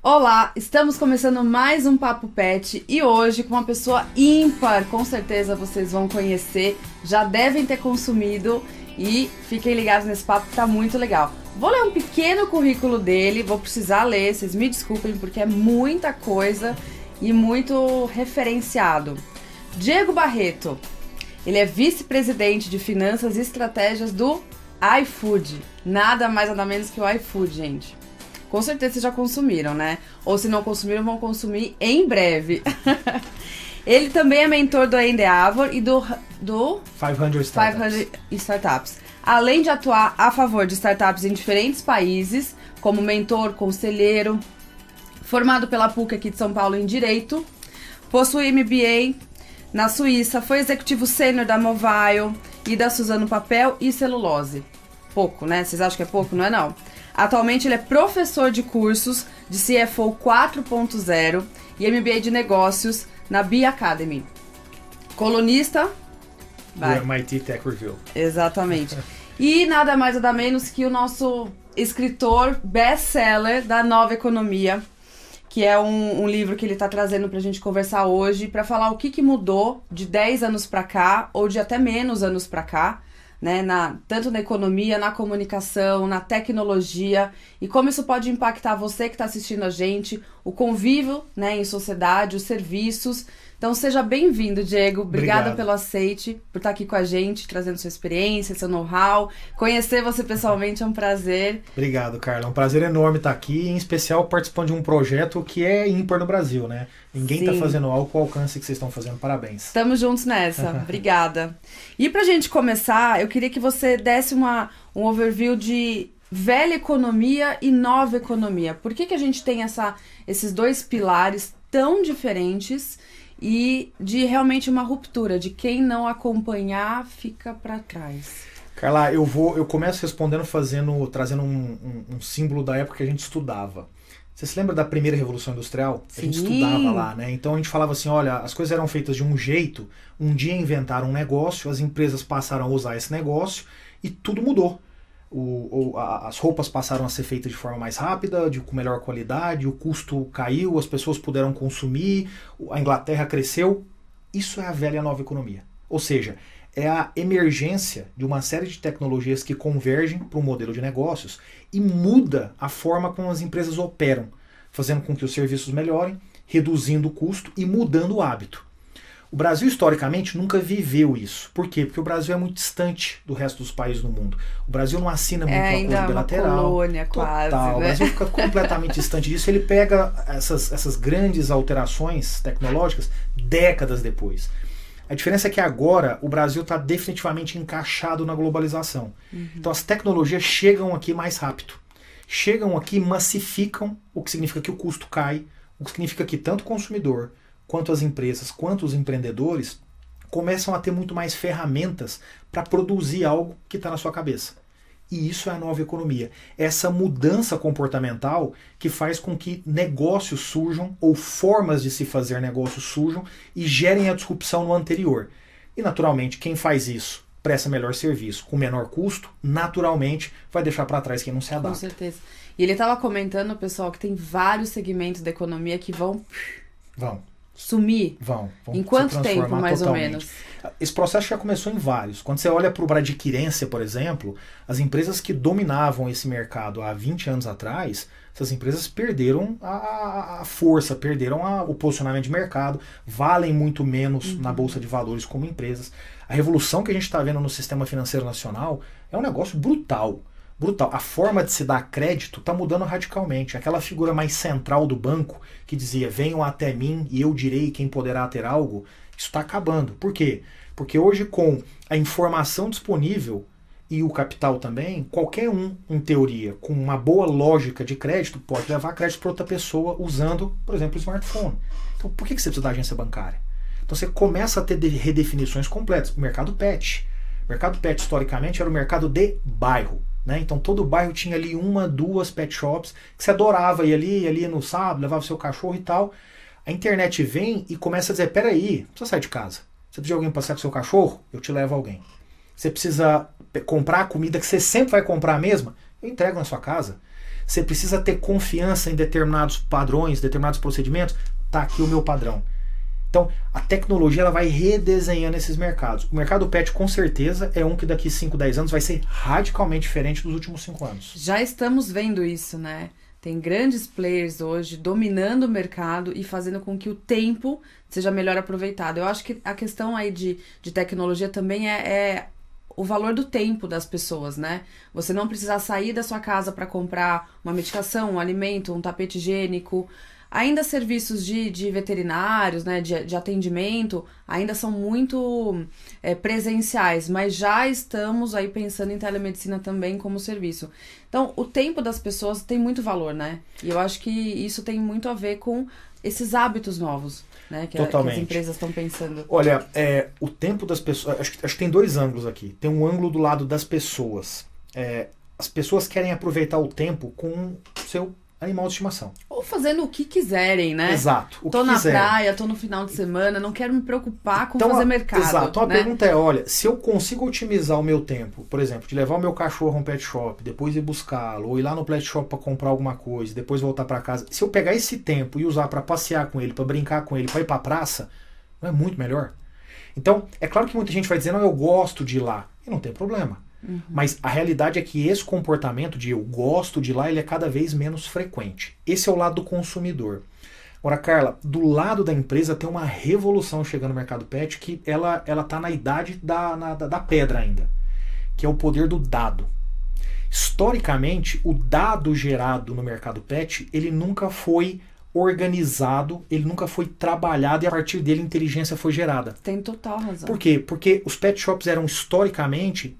Olá, estamos começando mais um Papo Pet e hoje com uma pessoa ímpar, com certeza vocês vão conhecer, já devem ter consumido e fiquem ligados nesse papo que tá muito legal. Vou ler um pequeno currículo dele, vou precisar ler, vocês me desculpem porque é muita coisa e muito referenciado. Diego Barreto, ele é vice-presidente de Finanças e Estratégias do iFood, nada mais nada menos que o iFood, gente. Com certeza vocês já consumiram, né? Ou se não consumiram, vão consumir em breve. Ele também é mentor do Endeavor e do 500 Startups. 500 Startups. Além de atuar a favor de startups em diferentes países, como mentor, conselheiro, formado pela PUC aqui de São Paulo em Direito, possui MBA na Suíça, foi executivo sênior da Movile e da Suzano Papel e Celulose. Pouco, né? Vocês acham que é pouco? Não é não. Atualmente ele é professor de cursos de CFO 4.0 e MBA de negócios na B Academy. Colunista do MIT Tech Review. Exatamente. E nada mais nada menos que o nosso escritor best-seller da Nova Economia, que é um livro que ele está trazendo para a gente conversar hoje, para falar o que mudou de 10 anos para cá, ou de até menos anos para cá, né, tanto na economia, na comunicação, na tecnologia, e como isso pode impactar você que está assistindo a gente, o convívio, né, em sociedade, os serviços. Então seja bem-vindo, Diego. Obrigada pelo aceite, por estar aqui com a gente, trazendo sua experiência, seu know-how. Conhecer você pessoalmente é um prazer. Obrigado, Carla. É um prazer enorme estar aqui, em especial participando de um projeto que é ímpar no Brasil, né? Ninguém está fazendo algo com o alcance que vocês estão fazendo. Parabéns. Estamos juntos nessa. Obrigada. E pra gente começar, eu queria que você desse um overview de velha economia e nova economia. Por que a gente tem esses dois pilares tão diferentes e de realmente uma ruptura, de quem não acompanhar fica para trás? Carla, eu começo respondendo trazendo um símbolo da época que a gente estudava. Você se lembra da primeira Revolução Industrial? Sim. A gente estudava lá, né? Então a gente falava assim, olha, as coisas eram feitas de um jeito, um dia inventaram um negócio, as empresas passaram a usar esse negócio e tudo mudou. As roupas passaram a ser feitas de forma mais rápida, com melhor qualidade, o custo caiu, as pessoas puderam consumir, a Inglaterra cresceu. Isso é a velha nova economia. Ou seja, é a emergência de uma série de tecnologias que convergem para um modelo de negócios e muda a forma como as empresas operam, fazendo com que os serviços melhorem, reduzindo o custo e mudando o hábito. O Brasil, historicamente, nunca viveu isso. Por quê? Porque o Brasil é muito distante do resto dos países do mundo. O Brasil não assina muito acordo bilateral. É uma colônia quase, né? O Brasil fica completamente distante disso. Ele pega essas grandes alterações tecnológicas décadas depois. A diferença é que agora o Brasil está definitivamente encaixado na globalização. Então as tecnologias chegam aqui mais rápido. Chegam aqui, massificam, o que significa que o custo cai, o que significa que tanto o consumidor, quanto as empresas, quanto os empreendedores começam a ter muito mais ferramentas para produzir algo que está na sua cabeça. E isso é a nova economia. Essa mudança comportamental que faz com que negócios surjam ou formas de se fazer negócios surjam e gerem a disrupção no anterior. E naturalmente quem faz isso presta melhor serviço com menor custo, naturalmente vai deixar para trás quem não se adapta. Com certeza. E ele estava comentando, pessoal, que tem vários segmentos da economia que vão sumir. Vão em quanto tempo, mais ou menos? Esse processo já começou em vários. Quando você olha para o Bradesquirência, por exemplo, as empresas que dominavam esse mercado há 20 anos atrás, essas empresas perderam a força, perderam o posicionamento de mercado, valem muito menos na Bolsa de Valores como empresas. A revolução que a gente está vendo no sistema financeiro nacional é um negócio brutal. Brutal. A forma de se dar crédito está mudando radicalmente. Aquela figura mais central do banco que dizia venham até mim e eu direi quem poderá ter algo, isso está acabando. Por quê? Porque hoje com a informação disponível e o capital também, qualquer um, em teoria, com uma boa lógica de crédito, pode levar crédito para outra pessoa usando, por exemplo, o smartphone. Então por que você precisa da agência bancária? Então você começa a ter redefinições completas. O mercado pet. O mercado pet, historicamente, era o mercado de bairro. Né? Então todo bairro tinha ali uma, duas pet shops que você adorava ir ali no sábado, levava o seu cachorro e tal. A internet vem e começa a dizer, peraí, não precisa sair de casa. Você precisa de alguém para passear com o seu cachorro? Eu te levo alguém. Você precisa comprar a comida que você sempre vai comprar a mesma? Eu entrego na sua casa. Você precisa ter confiança em determinados padrões, determinados procedimentos. Tá aqui o meu padrão. Então, a tecnologia ela vai redesenhando esses mercados. O mercado pet, com certeza, é um que daqui 5, 10 anos vai ser radicalmente diferente dos últimos 5 anos. Já estamos vendo isso, né? Tem grandes players hoje dominando o mercado e fazendo com que o tempo seja melhor aproveitado. Eu acho que a questão aí de tecnologia também é o valor do tempo das pessoas, né? Você não precisar sair da sua casa para comprar uma medicação, um alimento, um tapete higiênico. Ainda serviços de veterinários, né, de atendimento, ainda são muito presenciais, mas já estamos aí pensando em telemedicina também como serviço. Então, o tempo das pessoas tem muito valor, né? E eu acho que isso tem muito a ver com esses hábitos novos, né, que as empresas estão pensando. Olha, o tempo das pessoas... Acho que tem 2 ângulos aqui. Tem um ângulo do lado das pessoas. As pessoas querem aproveitar o tempo com o seu animal de estimação. Ou fazendo o que quiserem, né? Exato. Tô na praia, tô no final de semana, não quero me preocupar com fazer mercado. Exato. Então né? A pergunta é, olha, se eu consigo otimizar o meu tempo, por exemplo, de levar o meu cachorro a um pet shop, depois ir buscá-lo, ou ir lá no pet shop para comprar alguma coisa, depois voltar para casa, se eu pegar esse tempo e usar para passear com ele, para brincar com ele, para ir para praça, não é muito melhor? Então, é claro que muita gente vai dizer, não, eu gosto de ir lá. E não tem problema. Uhum. Mas a realidade é que esse comportamento de eu gosto de ir lá, ele é cada vez menos frequente. Esse é o lado do consumidor. Agora, Carla, do lado da empresa tem uma revolução chegando no mercado pet que ela tá na idade da pedra ainda, que é o poder do dado. Historicamente, o dado gerado no mercado pet, ele nunca foi organizado, ele nunca foi trabalhado e a partir dele a inteligência foi gerada. Tem total razão. Por quê? Porque os pet shops eram historicamente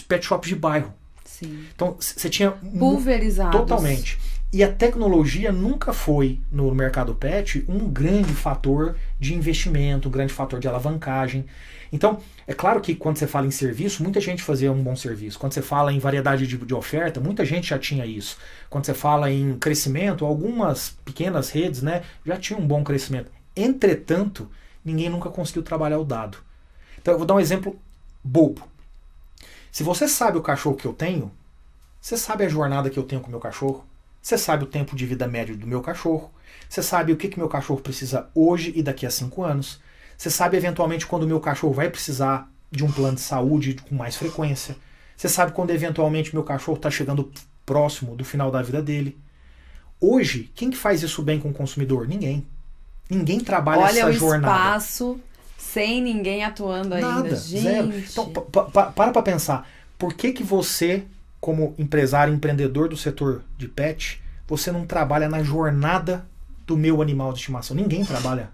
pet shops de bairro. Sim. Então você tinha pulverizados. Totalmente. E a tecnologia nunca foi no mercado pet um grande fator de investimento, um grande fator de alavancagem. Então, é claro que quando você fala em serviço, muita gente fazia um bom serviço. Quando você fala em variedade de oferta, muita gente já tinha isso. Quando você fala em crescimento, algumas pequenas redes, né, já tinham um bom crescimento. Entretanto, ninguém nunca conseguiu trabalhar o dado. Então, eu vou dar um exemplo bobo. Se você sabe o cachorro que eu tenho, você sabe a jornada que eu tenho com o meu cachorro, você sabe o tempo de vida médio do meu cachorro, você sabe o que meu cachorro precisa hoje e daqui a 5 anos, você sabe eventualmente quando o meu cachorro vai precisar de um plano de saúde com mais frequência, você sabe quando eventualmente meu cachorro está chegando próximo do final da vida dele. Hoje, quem que faz isso bem com o consumidor? Ninguém. Ninguém trabalha essa jornada. Olha o espaço... Sem ninguém atuando ainda. Nada, gente. Zero. Então, para pensar. Por que você, como empresário, empreendedor do setor de pet, você não trabalha na jornada do meu animal de estimação? Ninguém trabalha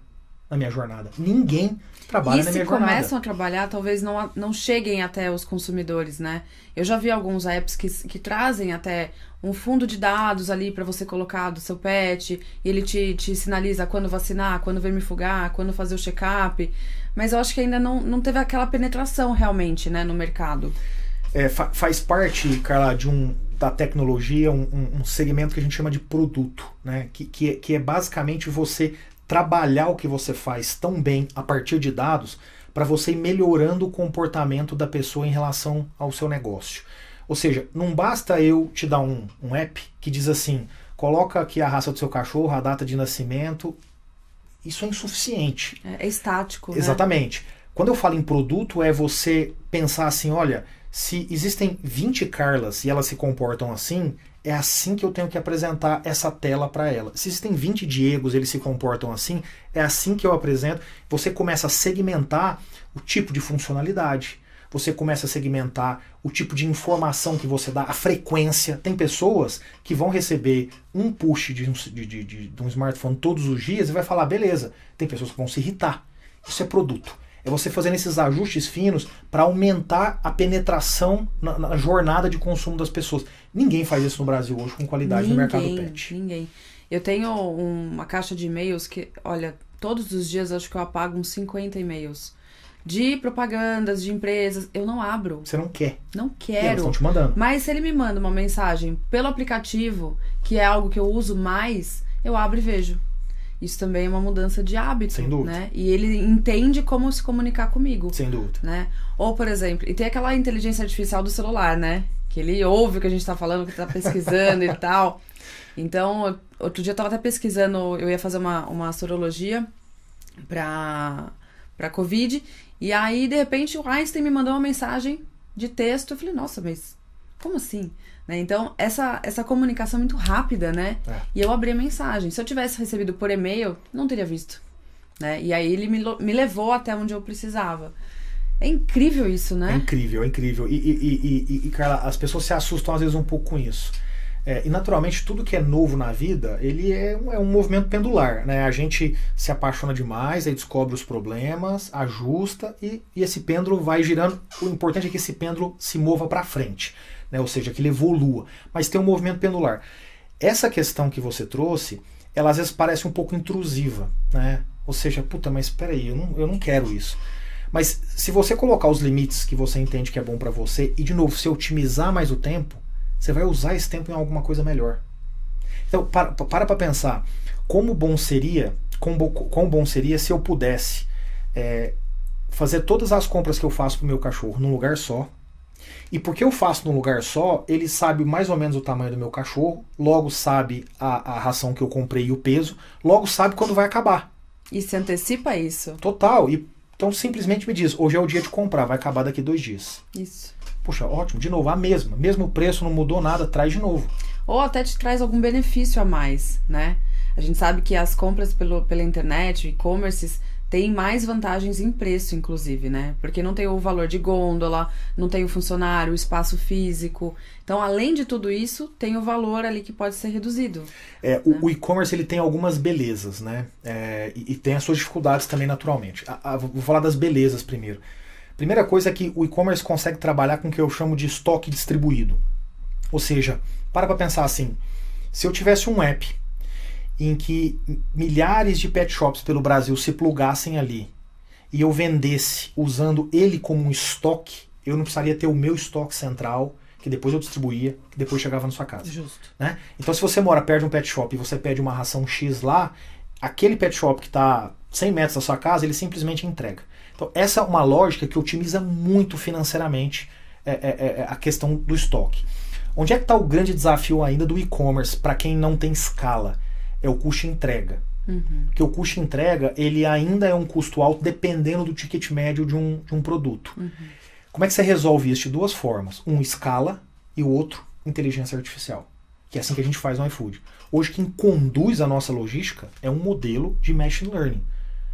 na minha jornada. Ninguém trabalha na minha jornada. E se começam a trabalhar, talvez não cheguem até os consumidores, né? Eu já vi alguns apps que trazem até um fundo de dados ali para você colocar do seu pet, e ele te sinaliza quando vacinar, quando vermifugar, quando fazer o check-up. Mas eu acho que ainda não teve aquela penetração realmente, né, no mercado. Faz parte, Carla, da tecnologia, um segmento que a gente chama de produto, né? Que é basicamente você trabalhar o que você faz tão bem a partir de dados para você ir melhorando o comportamento da pessoa em relação ao seu negócio. Ou seja, não basta eu te dar um app que diz assim, coloca aqui a raça do seu cachorro, a data de nascimento. Isso é insuficiente. É estático, Exatamente. Né? Quando eu falo em produto, é você pensar assim, olha, se existem 20 Carlas e elas se comportam assim, é assim que eu tenho que apresentar essa tela para ela. Se existem 20 Diegos e eles se comportam assim, é assim que eu apresento. Você começa a segmentar o tipo de funcionalidade. Você começa a segmentar o tipo de informação que você dá, a frequência. Tem pessoas que vão receber um push de um smartphone todos os dias e vai falar, beleza. Tem pessoas que vão se irritar. Isso é produto. É você fazendo esses ajustes finos para aumentar a penetração na jornada de consumo das pessoas. Ninguém faz isso no Brasil hoje com qualidade no mercado pet. Ninguém. Eu tenho uma caixa de e-mails que, olha, todos os dias acho que eu apago uns 50 e-mails. De propagandas, de empresas, eu não abro. Você não quer. Não quero. Eles estão te mandando. Mas se ele me manda uma mensagem pelo aplicativo, que é algo que eu uso mais, eu abro e vejo. Isso também é uma mudança de hábito. Sem dúvida. Né? E ele entende como se comunicar comigo. Sem dúvida. Né? Ou, por exemplo, e tem aquela inteligência artificial do celular, né? que ele ouve o que a gente tá falando, que tá pesquisando e tal. Então, outro dia eu tava até pesquisando, eu ia fazer uma sorologia pra Covid, e aí, de repente, o Einstein me mandou uma mensagem de texto, eu falei, nossa, mas como assim? Né? Então, essa comunicação muito rápida, né? E eu abri a mensagem. Se eu tivesse recebido por e-mail, não teria visto. Né? E aí ele me levou até onde eu precisava. É incrível isso, né? É incrível, é incrível. E Carla, as pessoas se assustam às vezes um pouco com isso. E naturalmente tudo que é novo na vida, ele é um movimento pendular, né? A gente se apaixona demais, aí descobre os problemas, ajusta e esse pêndulo vai girando. O importante é que esse pêndulo se mova para frente, né? Ou seja, que ele evolua. Mas tem um movimento pendular. Essa questão que você trouxe, ela às vezes parece um pouco intrusiva, né? Ou seja, puta, mas peraí, eu não quero isso. Mas se você colocar os limites que você entende que é bom para você e, de novo, se otimizar mais o tempo, você vai usar esse tempo em alguma coisa melhor. Então, para pensar, quão bom seria se eu pudesse fazer todas as compras que eu faço pro meu cachorro num lugar só. E porque eu faço num lugar só, ele sabe mais ou menos o tamanho do meu cachorro, logo sabe a ração que eu comprei e o peso, logo sabe quando vai acabar. E se antecipa isso. Total. Então simplesmente me diz, hoje é o dia de comprar, vai acabar daqui 2 dias. Isso. Puxa, ótimo, de novo, mesmo preço, não mudou nada, traz de novo. Ou até te traz algum benefício a mais, né? A gente sabe que as compras pela internet, e-commerces, têm mais vantagens em preço, inclusive, né? Porque não tem o valor de gôndola, não tem o funcionário, o espaço físico. Então, além de tudo isso, tem o valor ali que pode ser reduzido. O e-commerce ele tem algumas belezas, né? E tem as suas dificuldades também, naturalmente. Vou falar das belezas primeiro. Primeira coisa é que o e-commerce consegue trabalhar com o que eu chamo de estoque distribuído. Ou seja, para pensar assim, se eu tivesse um app em que milhares de pet shops pelo Brasil se plugassem ali e eu vendesse usando ele como um estoque, eu não precisaria ter o meu estoque central, que depois eu distribuía, que depois chegava na sua casa. Justo. Né? Então se você mora perto de um pet shop e você pede uma ração X lá, aquele pet shop que está 100 metros da sua casa, ele simplesmente entrega. Então essa é uma lógica que otimiza muito financeiramente a questão do estoque. Onde é que está o grande desafio ainda do e-commerce para quem não tem escala? É o custo de entrega. Porque o custo de entrega, ele ainda é um custo alto dependendo do ticket médio de um produto. Como é que você resolve isso? De 2 formas. Um, escala, e o outro, inteligência artificial. Que é assim que a gente faz no iFood. Hoje quem conduz a nossa logística é um modelo de machine learning.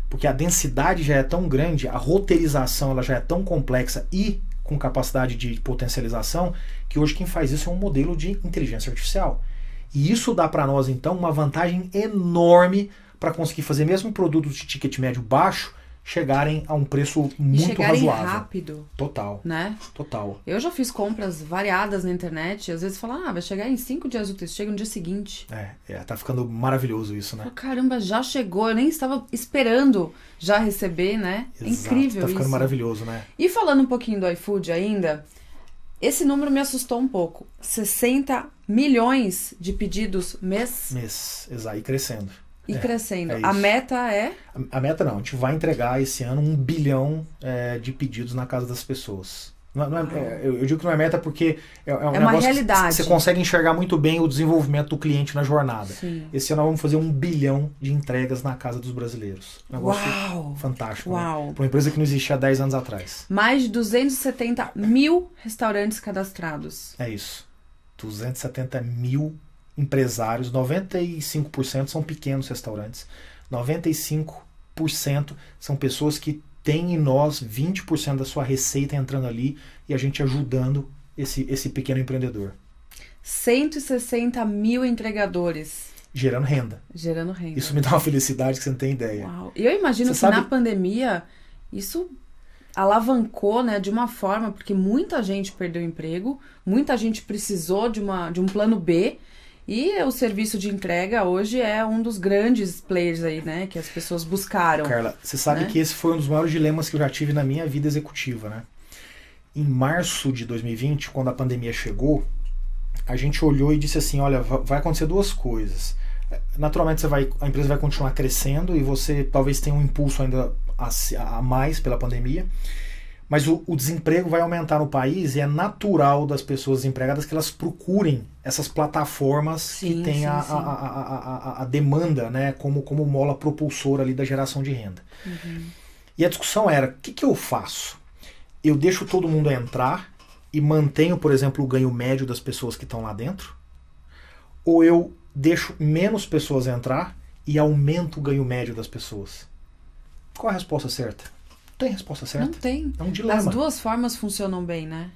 Porque a densidade já é tão grande, a roteirização ela já é tão complexa e com capacidade de potencialização, que hoje quem faz isso é um modelo de inteligência artificial. E isso dá para nós, então, uma vantagem enorme para conseguir fazer mesmo produtos de ticket médio baixo chegarem a um preço muito razoável. Rápido. Total. Né? Total. Eu já fiz compras variadas na internet e às vezes falam, vai chegar em 5 dias úteis, chega no dia seguinte. Tá ficando maravilhoso isso, né? Caramba, já chegou, eu nem estava esperando já receber, né? Exato, é incrível tá ficando isso. Maravilhoso, né? E falando um pouquinho do iFood ainda, esse número me assustou um pouco. 60 milhões de pedidos mês. Exato, e crescendo. E crescendo. É a meta é? A meta não, a gente vai entregar esse ano 1 bilhão de pedidos na casa das pessoas. Eu digo que não é meta porque é um negócio uma realidade. Que você consegue enxergar muito bem o desenvolvimento do cliente na jornada. Sim. Esse ano nós vamos fazer 1 bilhão de entregas na casa dos brasileiros. Um negócio fantástico. Uau. Né? Para uma empresa que não existia há 10 anos atrás. Mais de 270 mil restaurantes cadastrados. É isso. 270 mil empresários, 95% são pequenos restaurantes, 95% são pessoas que têm em nós 20% da sua receita entrando ali e a gente ajudando esse pequeno empreendedor. 160 mil entregadores. Gerando renda. Isso me dá uma felicidade que você não tem ideia. Uau. E eu imagino que na pandemia isso alavancou, né, de uma forma, porque muita gente perdeu emprego, muita gente precisou de um plano B. E o serviço de entrega hoje é um dos grandes players aí, né? Que as pessoas buscaram. Carla, você sabe que esse foi um dos maiores dilemas que eu já tive na minha vida executiva, né? Em março de 2020, quando a pandemia chegou, a gente olhou e disse assim, olha, vai acontecer 2 coisas. Naturalmente a empresa vai continuar crescendo e você talvez tenha um impulso ainda a mais pela pandemia. Mas o desemprego vai aumentar no país e é natural das pessoas desempregadas que elas procurem essas plataformas que têm a demanda, né, como mola propulsora ali da geração de renda. E a discussão era, o que eu faço? Eu deixo todo mundo entrar e mantenho, por exemplo, o ganho médio das pessoas que estão lá dentro? Ou eu deixo menos pessoas entrar e aumento o ganho médio das pessoas? Qual a resposta certa? Não tem resposta certa. Não tem. É um dilema. As duas formas funcionam bem, né?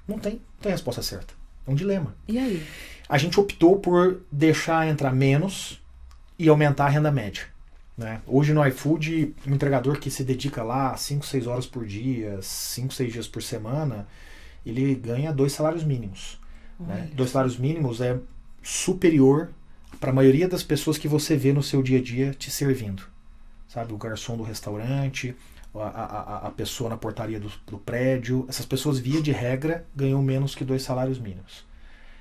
Não tem resposta certa. É um dilema. E aí? A gente optou por deixar entrar menos e aumentar a renda média. Né? Hoje no iFood, um entregador que se dedica lá 5, 6 horas por dia, 5, 6 dias por semana, ele ganha 2 salários mínimos. Né? 2 salários mínimos é superior para a maioria das pessoas que você vê no seu dia a dia te servindo. Sabe? O garçom do restaurante, a pessoa na portaria do prédio, essas pessoas, via de regra, ganham menos que 2 salários mínimos.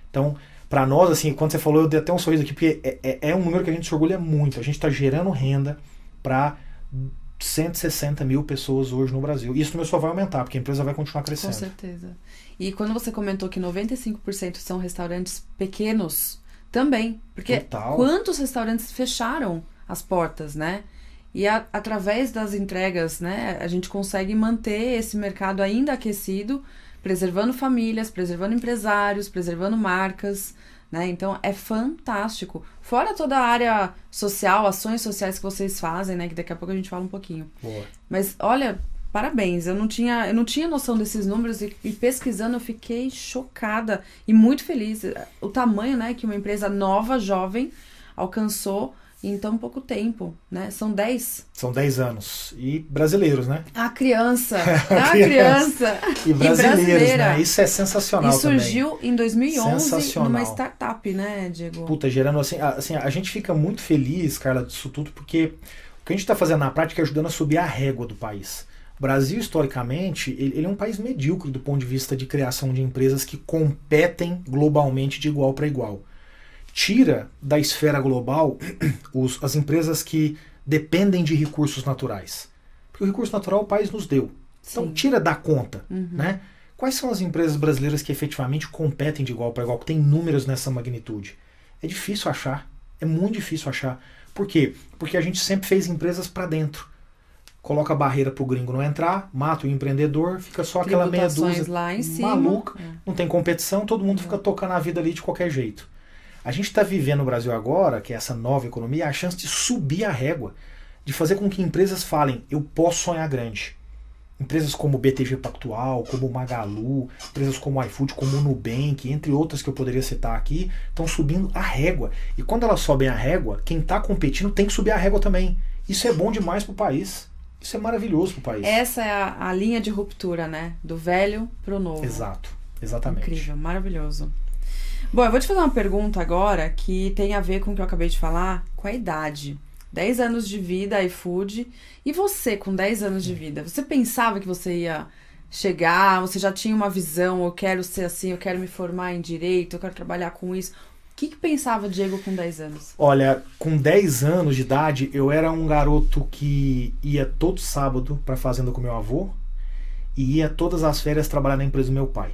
Então, para nós, assim, quando você falou, eu dei até um sorriso aqui, porque é um número que a gente se orgulha muito. A gente está gerando renda para 160 mil pessoas hoje no Brasil. E isso não só vai aumentar, porque a empresa vai continuar crescendo. Com certeza. E quando você comentou que 95% são restaurantes pequenos, também. Porque quantos restaurantes fecharam as portas, né? E através das entregas, né, a gente consegue manter esse mercado ainda aquecido, preservando famílias, preservando empresários, preservando marcas, né? Então é fantástico. Fora toda a área social, ações sociais que vocês fazem, né, que daqui a pouco a gente fala um pouquinho. Boa. Mas olha, parabéns. Eu não tinha noção desses números e pesquisando eu fiquei chocada e muito feliz. O tamanho, né, que uma empresa nova, jovem, alcançou em tão pouco tempo, né? São 10. São 10 anos. E brasileiros, né? A criança. A criança. E brasileiros, né? Isso é sensacional também. E surgiu em 2011 numa startup, né, Diego? Puta, gerando assim, a gente fica muito feliz, Carla, disso tudo, porque o que a gente está fazendo na prática é ajudando a subir a régua do país. O Brasil, historicamente, ele é um país medíocre do ponto de vista de criação de empresas que competem globalmente de igual para igual. Tira da esfera global as empresas que dependem de recursos naturais. Porque o recurso natural o país nos deu. Então tira da conta. Né? Quais são as empresas brasileiras que efetivamente competem de igual para igual, que tem números nessa magnitude? É difícil achar. É muito difícil achar. Por quê? Porque a gente sempre fez empresas para dentro. Coloca a barreira para o gringo não entrar, mata o empreendedor, fica só aquela meia dúzia lá em cima, maluca, não tem competição, todo mundo fica tocando a vida ali de qualquer jeito. A gente está vivendo no Brasil agora, que é essa nova economia, a chance de subir a régua, de fazer com que empresas falem, eu posso sonhar grande. Empresas como o BTG Pactual, como o Magalu, empresas como o iFood, como o Nubank, entre outras que eu poderia citar aqui, estão subindo a régua. E quando elas sobem a régua, quem está competindo tem que subir a régua também. Isso é bom demais para o país. Isso é maravilhoso para o país. Essa é a linha de ruptura, né? Do velho para o novo. Exato, exatamente. Incrível, maravilhoso. Bom, eu vou te fazer uma pergunta agora que tem a ver com o que eu acabei de falar, com a idade. 10 anos de vida, iFood. E você, com 10 anos de vida, você pensava que você ia chegar, você já tinha uma visão, eu quero ser assim, eu quero me formar em direito, eu quero trabalhar com isso. O que pensava Diego com 10 anos? Olha, com 10 anos de idade, eu era um garoto que ia todo sábado para a fazenda com meu avô e ia todas as férias trabalhar na empresa do meu pai.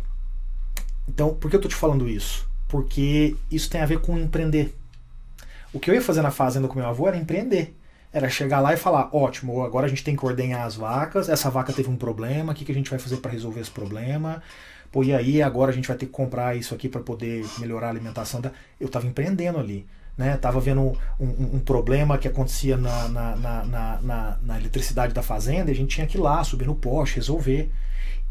Então, por que eu tô te falando isso? Porque isso tem a ver com empreender. O que eu ia fazer na fazenda com meu avô era empreender. Era chegar lá e falar, ótimo, agora a gente tem que ordenhar as vacas, essa vaca teve um problema, o que a gente vai fazer para resolver esse problema? Pô, e aí agora a gente vai ter que comprar isso aqui para poder melhorar a alimentação da... Eu estava empreendendo ali, né? Tava vendo um problema que acontecia na eletricidade da fazenda e a gente tinha que ir lá, subir no poste, resolver.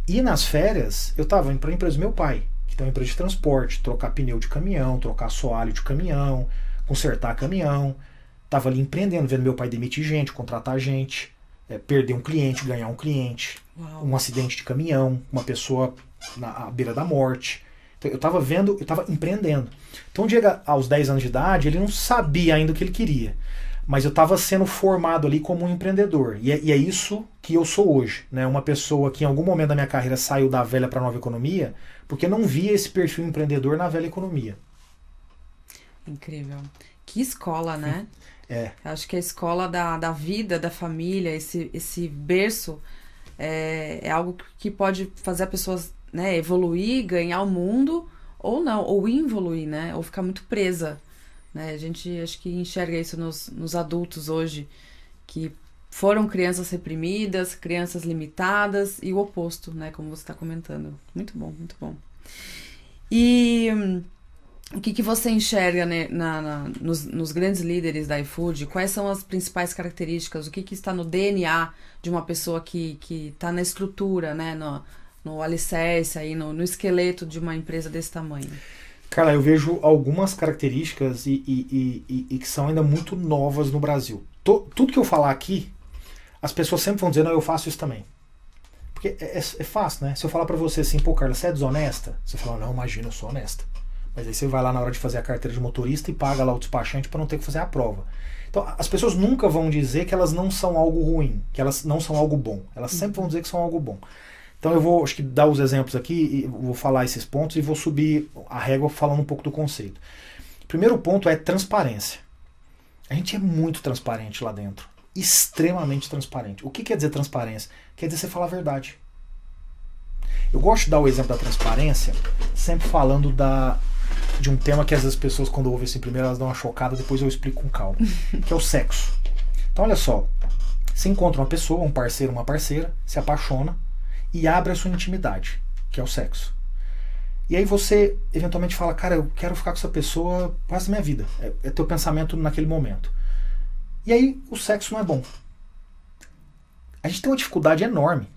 E nas férias, eu estava indo para a empresa do meu pai, que tem uma empresa de transporte, trocar pneu de caminhão, trocar assoalho de caminhão, consertar caminhão. Tava ali empreendendo, vendo meu pai demitir gente, contratar gente, perder um cliente, ganhar um cliente. Uau. Um acidente de caminhão, uma pessoa à beira da morte. Então, eu estava empreendendo. Então, o Diego, aos 10 anos de idade, ele não sabia ainda o que ele queria. Mas eu estava sendo formado ali como um empreendedor. E é isso que eu sou hoje. Né? Uma pessoa que em algum momento da minha carreira saiu da velha para a nova economia, porque não via esse perfil empreendedor na velha economia. Incrível. Que escola, né? É. Acho que a escola da vida, da família, esse berço é algo que pode fazer a pessoa, né, evoluir, ganhar o mundo, ou não, ou involuir, né? Ou ficar muito presa, né? A gente acho que enxerga isso nos adultos hoje, que foram crianças reprimidas, crianças limitadas, e o oposto, né? Como você está comentando. Muito bom, muito bom. E o que você enxerga, né, nos grandes líderes da iFood? Quais são as principais características? O que está no DNA de uma pessoa que está na estrutura, né? No alicerce, aí, no esqueleto de uma empresa desse tamanho? Carla, eu vejo algumas características e que são ainda muito novas no Brasil. Tudo que eu falar aqui, as pessoas sempre vão dizer, não, eu faço isso também. Porque é fácil, né? Se eu falar pra você assim, pô, Carla, você é desonesta? Você fala, não, imagina, eu sou honesta. Mas aí você vai lá na hora de fazer a carteira de motorista e paga lá o despachante para não ter que fazer a prova. Então, as pessoas nunca vão dizer que elas não são algo ruim, que elas não são algo bom. Elas sempre vão dizer que são algo bom. Então eu vou, acho que, dar os exemplos aqui, e vou falar esses pontos e vou subir a régua falando um pouco do conceito. O primeiro ponto é transparência. A gente é muito transparente lá dentro. Extremamente transparente. O que quer dizer transparência? Quer dizer você falar a verdade. Eu gosto de dar o exemplo da transparência, sempre falando de um tema que às vezes as pessoas, quando ouvem assim primeiro, elas dão uma chocada, depois eu explico com calma, que é o sexo. Então olha só, você encontra uma pessoa, um parceiro, uma parceira, se apaixona e abre a sua intimidade, que é o sexo. E aí você eventualmente fala, cara, eu quero ficar com essa pessoa pro resto da minha vida. É teu pensamento naquele momento. E aí o sexo não é bom. A gente tem uma dificuldade enorme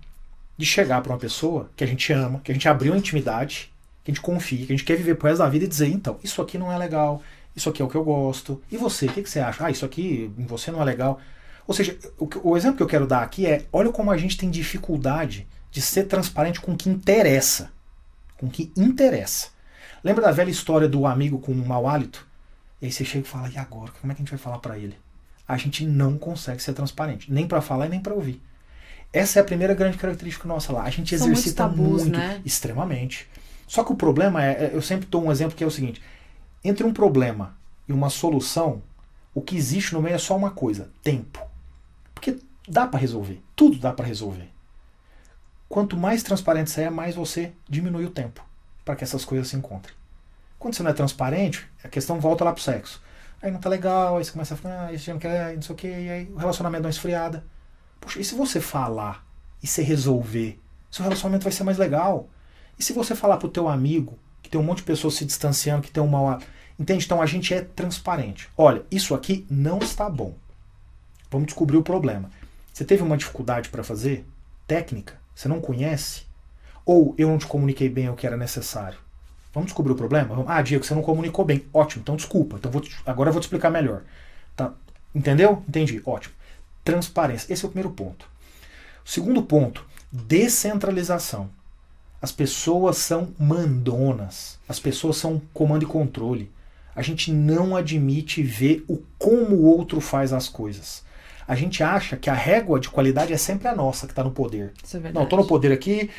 de chegar para uma pessoa que a gente ama, que a gente abriu a intimidade, que a gente confia, que a gente quer viver pro resto da vida e dizer, então, isso aqui não é legal, isso aqui é o que eu gosto. E você, o que você acha? Ah, isso aqui em você não é legal. Ou seja, o exemplo que eu quero dar aqui é, olha como a gente tem dificuldade de ser transparente com o que interessa. Com o que interessa. Lembra da velha história do amigo com um mau hálito? E aí você chega e fala, e agora? Como é que a gente vai falar para ele? A gente não consegue ser transparente. Nem para falar e nem para ouvir. Essa é a primeira grande característica nossa lá. A gente exercita tabus, muito, né? Extremamente. Só que o problema eu sempre dou um exemplo que é o seguinte, entre um problema e uma solução, o que existe no meio é só uma coisa, tempo. Porque dá para resolver. Tudo dá para resolver. Quanto mais transparente você é, mais você diminui o tempo para que essas coisas se encontrem. Quando você não é transparente, a questão volta lá pro sexo. Aí não tá legal, aí você começa a falar, isso já não quer, não sei o que, e aí o relacionamento dá uma esfriada. Poxa, e se você falar e se resolver, seu relacionamento vai ser mais legal. E se você falar pro teu amigo, que tem um monte de pessoas se distanciando, que tem um mau... Entende? Então a gente é transparente. Olha, isso aqui não está bom. Vamos descobrir o problema. Você teve uma dificuldade para fazer? Técnica? Você não conhece? Ou eu não te comuniquei bem o que era necessário? Vamos descobrir o problema? Ah, Diego, você não comunicou bem. Ótimo, então desculpa. Então agora eu vou te explicar melhor. Tá? Entendeu? Entendi. Ótimo. Transparência. Esse é o primeiro ponto. O segundo ponto, descentralização. As pessoas são mandonas. As pessoas são comando e controle. A gente não admite ver como o outro faz as coisas. A gente acha que a régua de qualidade é sempre a nossa, que está no poder. Isso é verdade. Não, estou no poder aqui,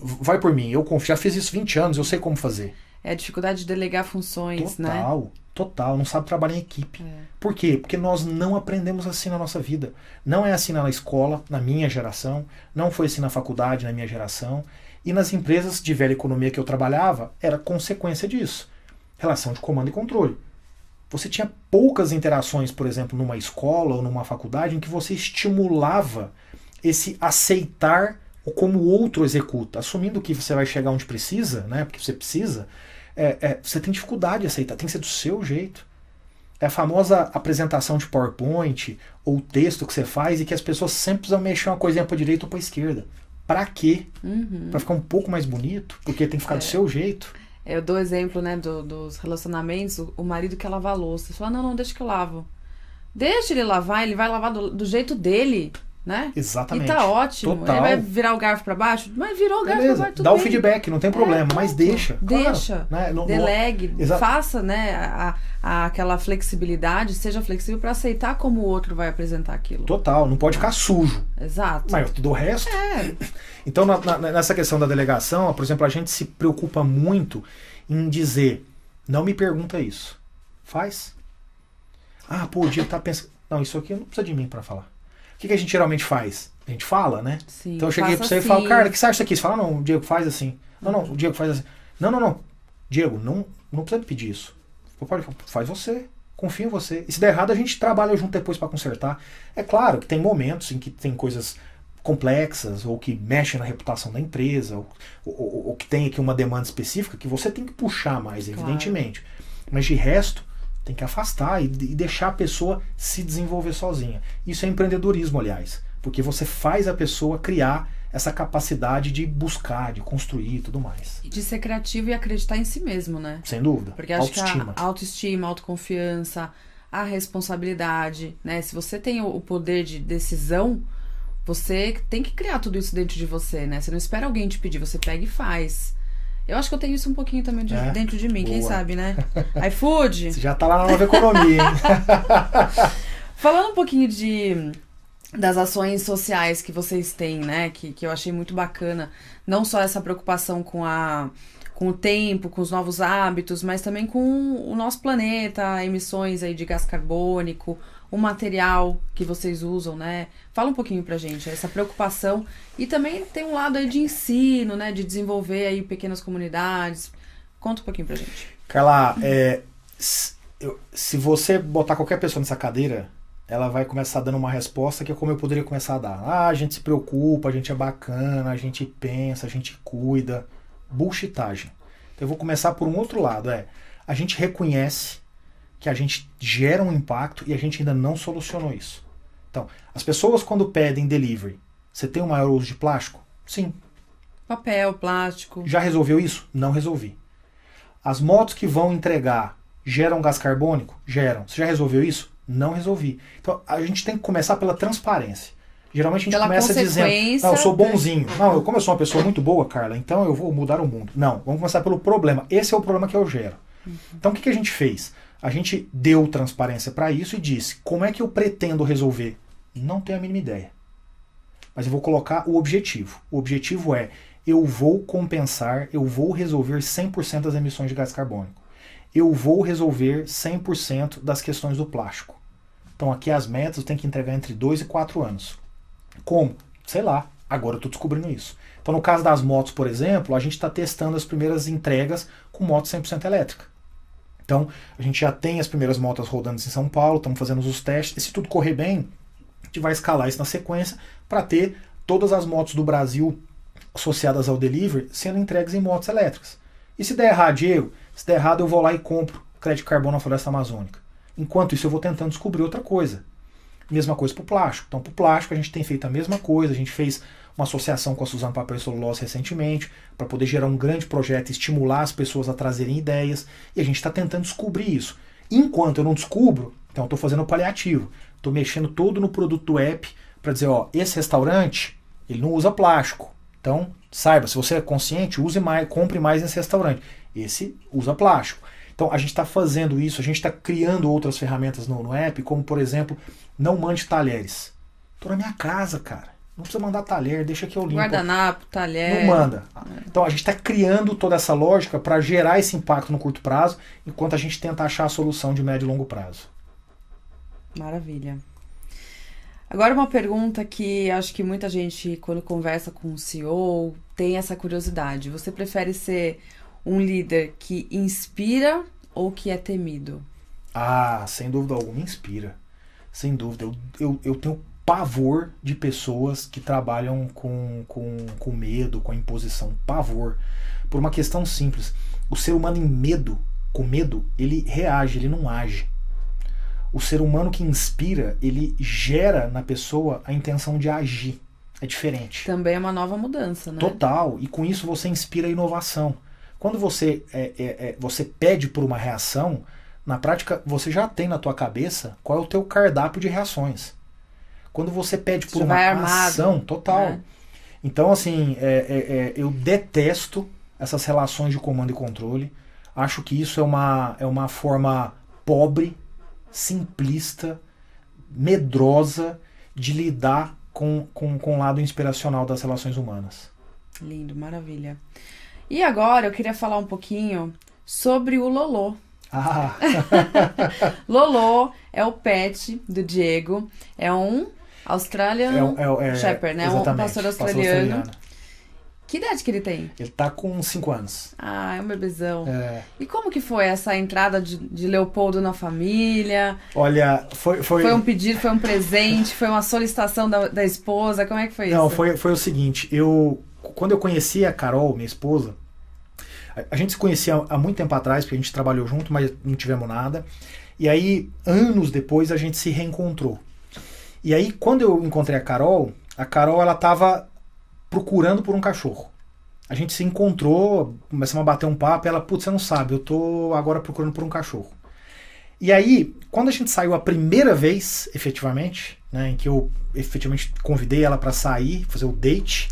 vai por mim. Eu confio, já fiz isso 20 anos, eu sei como fazer. É a dificuldade de delegar funções, né? Total. Não sabe trabalhar em equipe. Por quê? Porque nós não aprendemos assim na nossa vida. Não é assim na escola, na minha geração. Não foi assim na faculdade, na minha geração. E nas empresas de velha economia que eu trabalhava, era consequência disso. Relação de comando e controle. Você tinha poucas interações, por exemplo, numa escola ou numa faculdade, em que você estimulava esse aceitar como o outro executa, assumindo que você vai chegar onde precisa, né? Porque você precisa, você tem dificuldade de aceitar, tem que ser do seu jeito. É a famosa apresentação de PowerPoint ou texto que você faz e que as pessoas sempre precisam mexer uma coisinha para a direita ou para a esquerda. Pra quê? Para ficar um pouco mais bonito? Porque tem que ficar do seu jeito. Eu dou exemplo, né, dos relacionamentos, o marido quer lavar a louça. Você fala, não, deixa que eu lavo. Deixa ele lavar, ele vai lavar do jeito dele, né? Exatamente. E tá ótimo. Total. Ele vai virar o garfo pra baixo? Mas virou o garfo pra baixo, tudo dá bem. o feedback, não tem problema, mas deixa. Deixa, claro, né? delegue, faça, né, aquela flexibilidade, seja flexível para aceitar como o outro vai apresentar aquilo. Total, não pode ficar sujo. Exato. Mas do resto... Então, nessa questão da delegação, por exemplo, a gente se preocupa muito em dizer, não me pergunta isso. Faz. Ah, pô, o Diego tá pensando... Não, isso aqui não precisa de mim para falar. que a gente geralmente faz? A gente fala, né? Sim, então eu cheguei pra você assim. e falo, Carla, o que você acha disso aqui? Você fala, não, o Diego faz assim. Não, o Diego faz assim. Não. Diego, não precisa me pedir isso. Faz você. Confia em você. E se der errado, a gente trabalha junto depois para consertar. É claro que tem momentos em que tem coisas complexas, ou que mexem na reputação da empresa, ou que tem aqui uma demanda específica, que você tem que puxar mais, evidentemente. Claro. Mas de resto, tem que afastar e deixar a pessoa se desenvolver sozinha. Isso é empreendedorismo, aliás. Porque você faz a pessoa criar essa capacidade de buscar, de construir e tudo mais. E de ser criativo e acreditar em si mesmo, né? Sem dúvida. Porque acho que a autoestima, a autoconfiança, a responsabilidade, né? Se você tem o poder de decisão, você tem que criar tudo isso dentro de você, né? Você não espera alguém te pedir, você pega e faz. Eu acho que eu tenho isso um pouquinho também dentro de mim, boa. Quem sabe, né? iFood. Você já tá lá na nova economia, hein? Falando um pouquinho das ações sociais que vocês têm, né? Que eu achei muito bacana. Não só essa preocupação com o tempo, com os novos hábitos, mas também com o nosso planeta, emissões aí de gás carbônico, o material que vocês usam, né? Fala um pouquinho pra gente, essa preocupação. E também tem um lado aí de ensino, né? De desenvolver aí pequenas comunidades. Conta um pouquinho pra gente. Carla, se você botar qualquer pessoa nessa cadeira, ela vai começar dando uma resposta que é como eu poderia começar a dar. A gente se preocupa, a gente é bacana, a gente pensa, a gente cuida. Bullshitagem. Então eu vou começar por um outro lado. A gente reconhece que a gente gera um impacto e a gente ainda não solucionou isso. Então, as pessoas quando pedem delivery, você tem um maior uso de plástico? Sim. Papel, plástico. Já resolveu isso? Não resolvi. As motos que vão entregar geram gás carbônico? Geram. Você já resolveu isso? Não resolvi. Então, a gente tem que começar pela transparência. Geralmente a gente começa dizendo, não, eu sou bonzinho. Não, como eu sou uma pessoa muito boa, Carla, então eu vou mudar o mundo. Não, vamos começar pelo problema. Esse é o problema que eu gero. Então o que a gente fez? A gente deu transparência para isso e disse, como é que eu pretendo resolver? Não tenho a mínima ideia. Mas eu vou colocar o objetivo. O objetivo é, eu vou compensar, eu vou resolver 100% das emissões de gás carbônico. Eu vou resolver 100% das questões do plástico. Então aqui as metas eu tenho que entregar entre 2 e 4 anos. Como? Sei lá, agora eu estou descobrindo isso. Então no caso das motos, por exemplo, a gente está testando as primeiras entregas com moto 100% elétrica. Então a gente já tem as primeiras motos rodando em São Paulo, estamos fazendo os testes, e se tudo correr bem, a gente vai escalar isso na sequência para ter todas as motos do Brasil associadas ao delivery sendo entregues em motos elétricas. E se der errado, Diego, se der errado eu vou lá e compro crédito de carbono na floresta amazônica. Enquanto isso eu vou tentando descobrir outra coisa. Mesma coisa para o plástico. Então, para o plástico, a gente tem feito a mesma coisa. A gente fez uma associação com a Suzano Papel e Celulose recentemente, para poder gerar um grande projeto e estimular as pessoas a trazerem ideias. E a gente está tentando descobrir isso. Enquanto eu não descubro, então eu estou fazendo o paliativo. Estou mexendo todo no produto do app para dizer, ó, esse restaurante, ele não usa plástico. Então, saiba, se você é consciente, use mais, compre mais nesse restaurante. Esse usa plástico. Então, a gente está fazendo isso, a gente está criando outras ferramentas no app, como, por exemplo, não mande talheres. Estou na minha casa, cara. Não precisa mandar talher, deixa que eu limpo. Guardanapo, talher. Não manda. Então, a gente está criando toda essa lógica para gerar esse impacto no curto prazo, enquanto a gente tenta achar a solução de médio e longo prazo. Maravilha. Agora uma pergunta que acho que muita gente, quando conversa com o CEO, tem essa curiosidade. Você prefere ser um líder que inspira ou que é temido? Ah, sem dúvida alguma, inspira. Sem dúvida. Eu tenho pavor de pessoas que trabalham com medo, com a imposição. Pavor. Por uma questão simples. O ser humano com medo, ele reage, ele não age. O ser humano que inspira, ele gera na pessoa a intenção de agir. É diferente. Também é uma nova mudança, né? Total. E com isso você inspira a inovação. Quando você pede por uma reação, na prática você já tem na tua cabeça qual é o teu cardápio de reações. Quando você pede por uma ação, total. Né? Então, assim, eu detesto essas relações de comando e controle. Acho que isso é uma forma pobre, simplista, medrosa de lidar com o lado inspiracional das relações humanas. Lindo, maravilha. E agora eu queria falar um pouquinho sobre o Lolô. Ah. Lolô é o pet do Diego. É um Australian Shepherd, né? Um pastor australiano. Que idade que ele tem? Ele tá com 5 anos. Ah, é um bebezão. E como que foi essa entrada de Leopoldo na família? Olha, foi um pedido, foi um presente, foi uma solicitação da esposa, como é que foi isso? Não, foi o seguinte, quando eu conheci a Carol, minha esposa, a gente se conhecia há muito tempo atrás, porque a gente trabalhou junto, mas não tivemos nada. E aí, anos depois, a gente se reencontrou. E aí, quando eu encontrei a Carol, ela tava procurando por um cachorro. A gente se encontrou, começamos a bater um papo, e ela, putz, você não sabe, eu tô agora procurando por um cachorro. E aí, quando a gente saiu a primeira vez, efetivamente, né, em que eu efetivamente convidei ela para sair, fazer o date,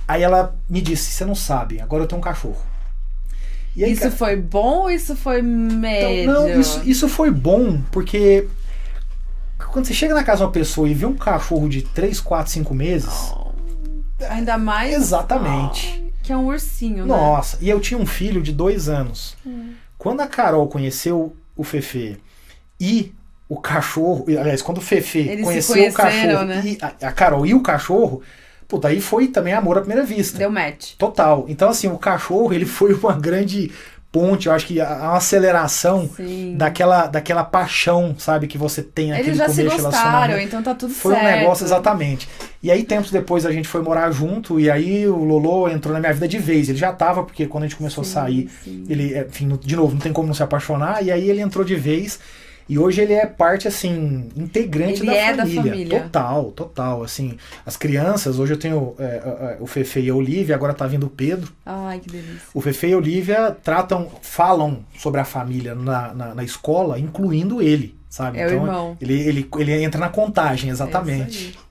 aí ela me disse, você não sabe, agora eu tenho um cachorro. E aí, isso foi bom ou isso foi médio? Então, não, isso foi bom, porque quando você chega na casa de uma pessoa e vê um cachorro de 3, 4, 5 meses... Ainda mais... Exatamente. Que é um ursinho, né? Nossa, e eu tinha um filho de 2 anos. Quando a Carol conheceu o Fefe e o cachorro... Aliás, quando o Fefe conheceu o cachorro, né? E a Carol e o cachorro... Puta, aí foi também amor à primeira vista. Deu match. Total. Então, assim, o cachorro, ele foi uma grande ponte, eu acho que uma aceleração daquela paixão, sabe, que você tem naquele começo de relacionamento. Eles já se gostaram, então tá tudo foi certo. Foi um negócio, exatamente. E aí, tempos depois, a gente foi morar junto, e aí o Lolo entrou na minha vida de vez. Ele já tava, porque quando a gente começou a sair, ele, enfim, de novo, não tem como não se apaixonar, e aí ele entrou de vez. E hoje ele é parte, assim, integrante da família. Total, assim. As crianças, hoje eu tenho o Fefe e a Olivia, agora tá vindo o Pedro. Ai, que delícia. O Fefe e a Olivia falam sobre a família na escola, incluindo ele, sabe? É, então, o irmão. Ele entra na contagem, exatamente. É isso aí.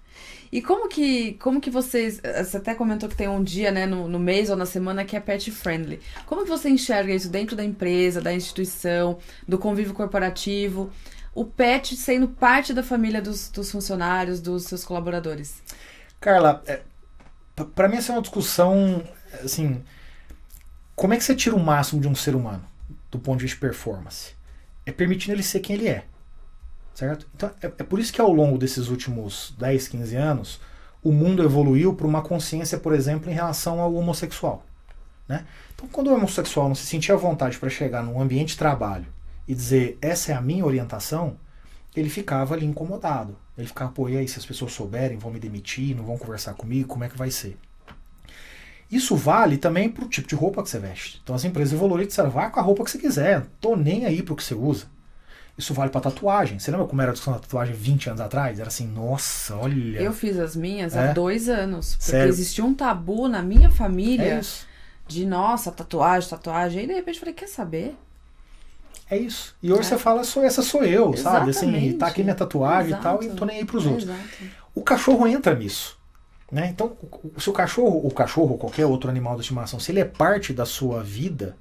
E como que vocês... Você até comentou que tem um dia, né, no mês ou na semana que é pet friendly. Como que você enxerga isso dentro da empresa, da instituição, do convívio corporativo? O pet sendo parte da família dos funcionários, dos seus colaboradores? Carla, pra mim essa é uma discussão, assim... Como é que você tira o máximo de um ser humano, do ponto de vista de performance? É permitindo ele ser quem ele é. Certo? Então, é por isso que ao longo desses últimos 10, 15 anos, o mundo evoluiu para uma consciência, por exemplo, em relação ao homossexual. Né? Então, quando o homossexual não se sentia à vontade para chegar num ambiente de trabalho e dizer, essa é a minha orientação, ele ficava ali incomodado. Ele ficava, pô, e aí, se as pessoas souberem, vão me demitir, não vão conversar comigo, como é que vai ser? Isso vale também para o tipo de roupa que você veste. Então, as empresas evoluíram e disseram, vá com a roupa que você quiser, não tô nem aí para o que você usa. Isso vale pra tatuagem. Você lembra como era a discussão da tatuagem 20 anos atrás? Era assim, nossa, olha... Eu fiz as minhas há 2 anos. Porque Sério? Existia um tabu na minha família de, nossa, tatuagem. E de repente eu falei, quer saber? É isso. E hoje você fala, essa sou eu, sabe? Assim, tá aqui minha tatuagem e tal, e não tô nem aí pros outros. O cachorro entra nisso. Né? Então, se o cachorro ou qualquer outro animal de estimação, se ele é parte da sua vida,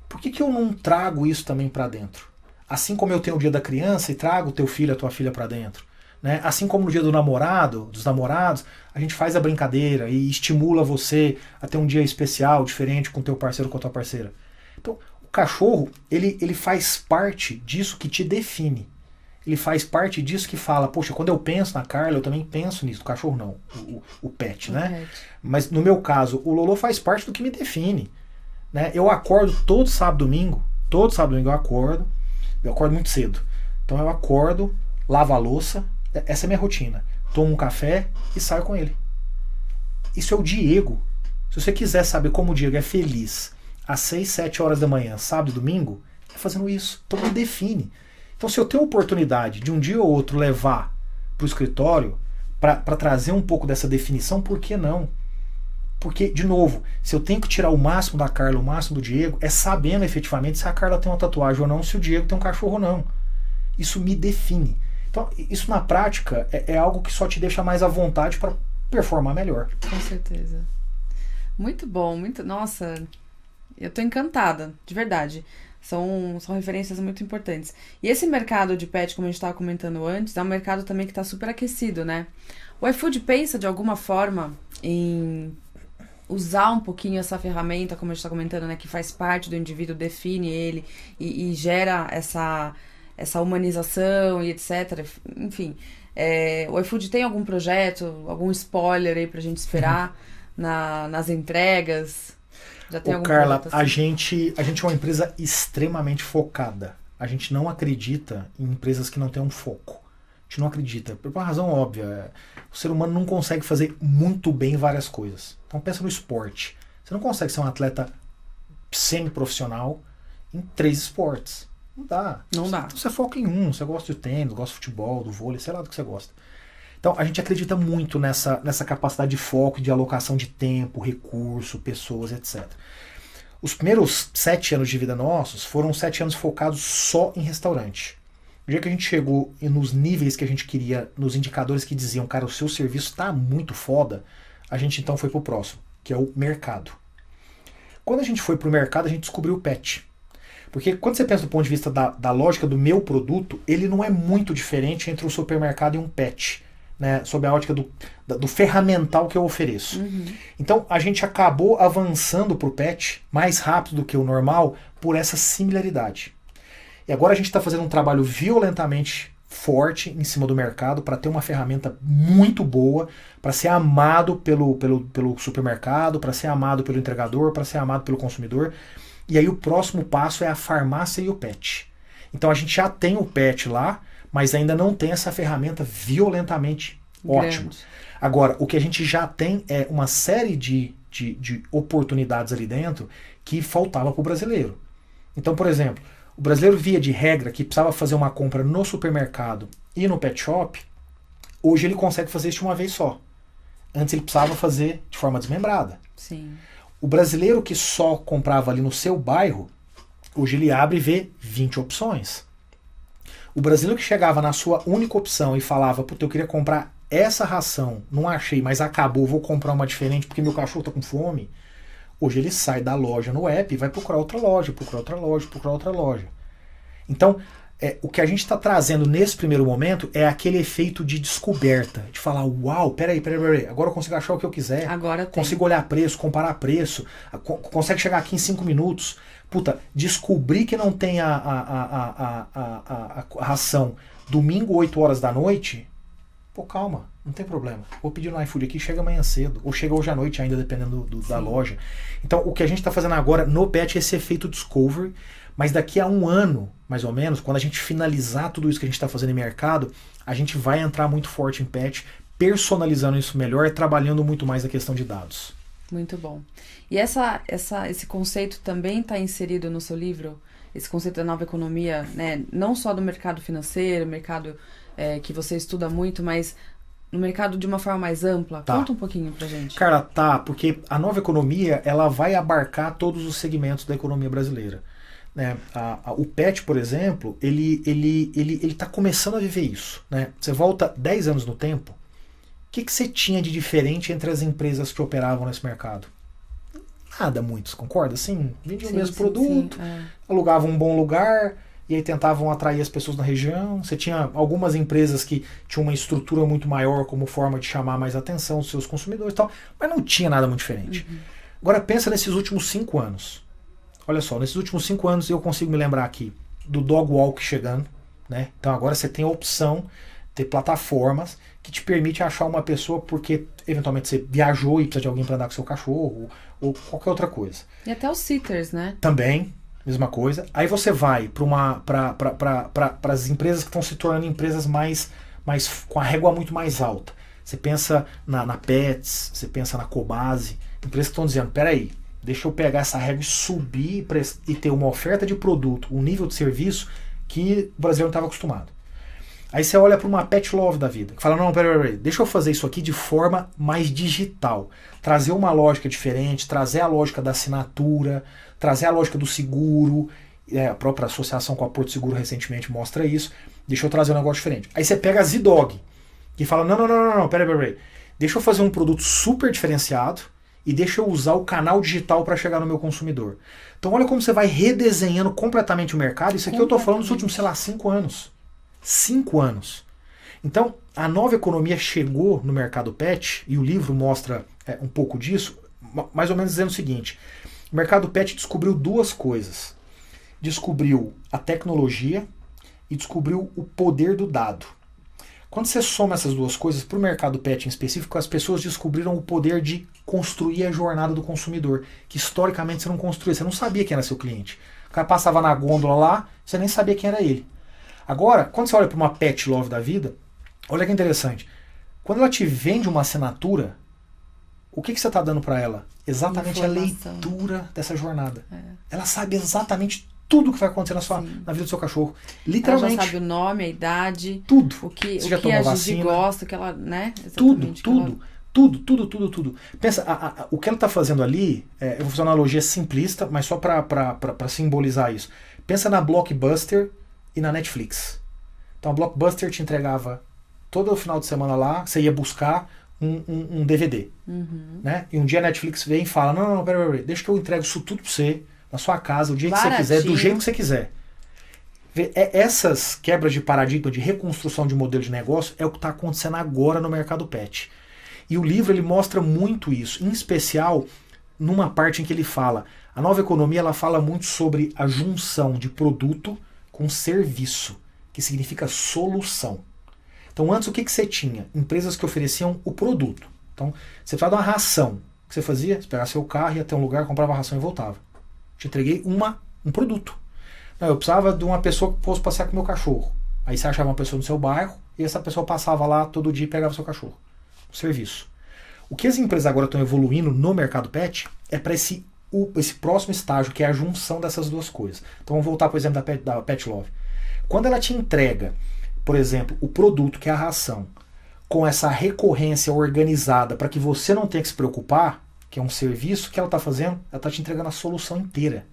por que eu não trago isso também pra dentro? Assim como eu tenho o dia da criança e trago o teu filho, a tua filha pra dentro. Né? Assim como no dia dos namorados, a gente faz a brincadeira e estimula você a ter um dia especial, diferente com o teu parceiro ou com a tua parceira. Então, o cachorro, ele faz parte disso que te define. Ele faz parte disso que fala, poxa, quando eu penso na Carla, eu também penso nisso. O cachorro não, o pet, né? Mas no meu caso, o Lolo faz parte do que me define. Né? Eu acordo todo sábado e domingo eu acordo. Eu acordo muito cedo. Então eu acordo, lavo a louça, essa é a minha rotina. Tomo um café e saio com ele. Isso é o Diego. Se você quiser saber como o Diego é feliz às 6, 7 horas da manhã, sábado e domingo, é fazendo isso. Então me define. Então se eu tenho a oportunidade de um dia ou outro levar para o escritório para trazer um pouco dessa definição, por que não? Porque, de novo, se eu tenho que tirar o máximo da Carla, o máximo do Diego, é sabendo efetivamente se a Carla tem uma tatuagem ou não, se o Diego tem um cachorro ou não. Isso me define. Então, isso na prática é algo que só te deixa mais à vontade para performar melhor. Com certeza. Muito bom, nossa, eu tô encantada, de verdade. São referências muito importantes. E esse mercado de pet, como a gente estava comentando antes, é um mercado também que está super aquecido, né? O iFood pensa, de alguma forma, em usar um pouquinho essa ferramenta, como a gente está comentando, né, que faz parte do indivíduo, define ele e gera essa humanização e etc. Enfim, o iFood tem algum projeto, algum spoiler aí pra gente esperar nas entregas? Já tem algum Carla, projeto assim? a gente é uma empresa extremamente focada. A gente não acredita em empresas que não têm um foco. A gente não acredita, por uma razão óbvia. O ser humano não consegue fazer muito bem várias coisas. Então pensa no esporte. Você não consegue ser um atleta semi-profissional em 3 esportes. Não dá. Não dá. Você foca em um. Você gosta de tênis, gosta de futebol, do vôlei, sei lá do que você gosta. Então a gente acredita muito nessa capacidade de foco, de alocação de tempo, recurso, pessoas, etc. Os primeiros 7 anos de vida nossos foram 7 anos focados só em restaurante. O dia que a gente chegou nos níveis que a gente queria, nos indicadores que diziam, cara, o seu serviço está muito foda, a gente então foi pro próximo, que é o mercado. Quando a gente foi pro mercado, a gente descobriu o pet. Porque quando você pensa do ponto de vista da lógica do meu produto, ele não é muito diferente entre um supermercado e um pet, né? Sob a ótica do ferramental que eu ofereço. Então a gente acabou avançando pro pet mais rápido do que o normal por essa similaridade. E agora a gente está fazendo um trabalho violentamente forte em cima do mercado para ter uma ferramenta muito boa, para ser amado pelo supermercado, para ser amado pelo entregador, para ser amado pelo consumidor. E aí o próximo passo é a farmácia e o pet. Então a gente já tem o pet lá, mas ainda não tem essa ferramenta violentamente ótima. Agora, o que a gente já tem é uma série de oportunidades ali dentro que faltava para o brasileiro. Então, por exemplo, o brasileiro, via de regra, que precisava fazer uma compra no supermercado e no pet shop, hoje ele consegue fazer isso de uma vez só. Antes ele precisava fazer de forma desmembrada. Sim. O brasileiro que só comprava ali no seu bairro, hoje ele abre e vê 20 opções. O brasileiro que chegava na sua única opção e falava, puta, eu queria comprar essa ração, não achei, mas acabou, vou comprar uma diferente porque meu cachorro tá com fome. Hoje ele sai da loja no app e vai procurar outra loja, procurar outra loja, procurar outra loja. Então, o que a gente está trazendo nesse primeiro momento é aquele efeito de descoberta, de falar, uau, peraí, agora eu consigo achar o que eu quiser, agora tem. Consigo olhar preço, comparar preço, consegue chegar aqui em 5 minutos. Puta, descobri que não tem a ração domingo 8 horas da noite, pô, calma, não tem problema. Vou pedir no iFood aqui, chega amanhã cedo, ou chega hoje à noite ainda, dependendo da loja. Então, o que a gente está fazendo agora no pet é esse efeito discovery, mas daqui a 1 ano, mais ou menos, quando a gente finalizar tudo isso que a gente está fazendo em mercado, a gente vai entrar muito forte em pet, personalizando isso melhor e trabalhando muito mais a questão de dados. Muito bom. E esse conceito também está inserido no seu livro? Esse conceito da nova economia, né? Não só do mercado financeiro, mercado que você estuda muito, mas no mercado de uma forma mais ampla. Tá. Conta um pouquinho pra gente. Tá, porque a nova economia ela vai abarcar todos os segmentos da economia brasileira. Né? O pet, por exemplo, ele está começando a viver isso. Né? Você volta 10 anos no tempo, o que você tinha de diferente entre as empresas que operavam nesse mercado? Nada muito, você concorda? Sim, vendiam o mesmo produto, alugavam um bom lugar, e aí tentavam atrair as pessoas na região. Você tinha algumas empresas que tinham uma estrutura muito maior como forma de chamar mais atenção dos seus consumidores e tal, mas não tinha nada muito diferente. Agora pensa nesses últimos 5 anos. Olha só, nesses últimos 5 anos eu consigo me lembrar aqui do dog walk chegando, né? Então agora você tem a opção de ter plataformas que te permite achar uma pessoa porque eventualmente você viajou e precisa de alguém para andar com seu cachorro ou qualquer outra coisa. E até os sitters, né? Também, mesma coisa. Aí você vai para as empresas que estão se tornando empresas mais com a régua muito mais alta. Você pensa na Pets, você pensa na Cobase, empresas que estão dizendo, peraí, deixa eu pegar essa régua e subir e ter uma oferta de produto, um nível de serviço que o brasileiro não estava acostumado. Aí você olha para uma Pet Love da vida, que fala, não, peraí, deixa eu fazer isso aqui de forma mais digital. Trazer uma lógica diferente, trazer a lógica da assinatura, trazer a lógica do seguro, a própria associação com a Porto Seguro recentemente mostra isso. Deixa eu trazer um negócio diferente. Aí você pega a Z-Dog, que fala, não, peraí. Deixa eu fazer um produto super diferenciado e deixa eu usar o canal digital para chegar no meu consumidor. Então olha como você vai redesenhando completamente o mercado. Isso aqui eu estou falando dos últimos, 5 anos. 5 anos. Então, a nova economia chegou no mercado pet, e o livro mostra um pouco disso, mais ou menos dizendo o seguinte: o mercado pet descobriu 2 coisas. Descobriu a tecnologia e descobriu o poder do dado. Quando você soma essas duas coisas, para o mercado pet em específico, as pessoas descobriram o poder de construir a jornada do consumidor, que historicamente você não construía, você não sabia quem era seu cliente. O cara passava na gôndola lá, você nem sabia quem era ele. Agora, quando você olha para uma pet love da vida, olha que interessante. Quando ela te vende uma assinatura, o que você está dando para ela? Exatamente a leitura dessa jornada. Ela sabe exatamente tudo que vai acontecer na vida do seu cachorro. Literalmente. Ela já sabe o nome, a idade. Tudo. O que a Gigi gosta, que ela, né? Tudo. Pensa, o que ela está fazendo ali, eu vou fazer uma analogia simplista, mas só para simbolizar isso. Pensa na Blockbuster e na Netflix. Então a Blockbuster te entregava todo final de semana lá, você ia buscar um DVD. Né? E um dia a Netflix vem e fala, não, pera, deixa que eu entrego isso tudo para você, na sua casa, o dia que você quiser, do jeito que você quiser. Essas quebras de paradigma, de reconstrução de modelo de negócio, é o que está acontecendo agora no mercado pet. E o livro ele mostra muito isso, em especial numa parte em que ele fala, a nova economia ela fala muito sobre a junção de produto com serviço, que significa solução. Então antes o que você tinha? Empresas que ofereciam o produto. Então você precisava de uma ração. O que você fazia? Você pegava seu carro, ia até um lugar, comprava a ração e voltava. Te entreguei um produto. Não, eu precisava de uma pessoa que fosse passear com o meu cachorro. Aí você achava uma pessoa no seu bairro e essa pessoa passava lá todo dia e pegava seu cachorro. Um serviço. O que as empresas agora estão evoluindo no mercado pet é para esse próximo estágio, que é a junção dessas duas coisas. Então vamos voltar, por exemplo, da Pet Love. Quando ela te entrega, por exemplo, o produto, que é a ração, com essa recorrência organizada para que você não tenha que se preocupar, que é um serviço que ela está fazendo, ela está te entregando a solução inteira.